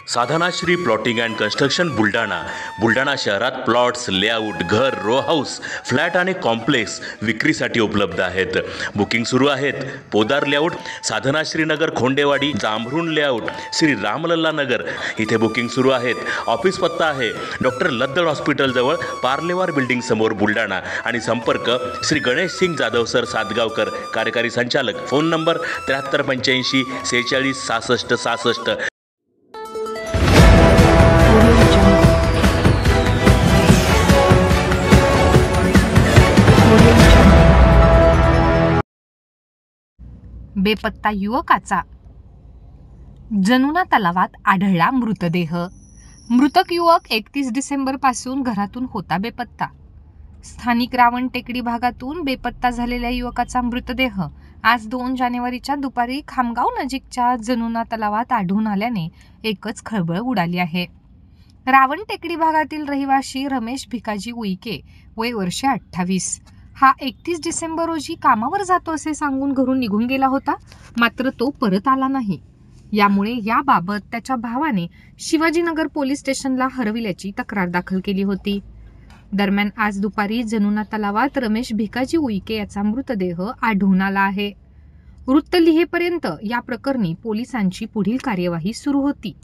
Sadhanashri plotting and construction Buldhana शहरात plots, layout, घर, row house, flat आणि कॉम्प्लेक्स विक्रीसाठी उपलब्ध आहेत. बुकिंग सुरू आहेत. पोदार लेआउट, साधनाश्री नगर, खोंडेवाडी, जांभरुण लेआउट, श्री रामलल्ला नगर इथे बुकिंग सुरू आहेत. ऑफिस पत्ता आहे डॉक्टर लद्दड हॉस्पिटल जवळ, पार्लेवार बिल्डिंग समोर, बुलढाणा. आणि संपर्क श्री गणेश सिंग जाधव सर सातगावकर, कार्यकारी संचालक. Phone number 7385 46 66 66. बेपत्ता युवकाचा जनुना तलावात आढळला मृतदेह. मृतक युवक 31 डिसेंबर पासून घरातून होता बेपत्ता. स्थानिक रावण टेकडी भागातून बेपत्ता झालेल्या युवकाचा मृतदेह आज 2 जानेवारीच्या दुपारी खामगाव नजीकच्या जनुना तलावात आढळून आल्याने एकच खळबळ उडाली आहे. रावण टेकडी भागातील रहिवाशी रमेश भिकाजी उईके, वय वर्ष 28, हा 31 डिसेंबर रोजी कामावर जातो असे सांगून घरून निघून गेला होता. मात्र तो परत आला नाही. यामुळे याबाबत त्याच्या भावाने शिवाजीनगर पोलीस स्टेशनला हरविल्याची तक्रार दाखल केली होती. दरम्यान आज दुपारी जनुना तलावात रमेश भिकाजी उईके याचा मृतदेह आढळून आला आहे. वृत्त लिहेपर्यंत या प्रकरणी पोलिसांची पुढील कार्यवाही सुरू होती.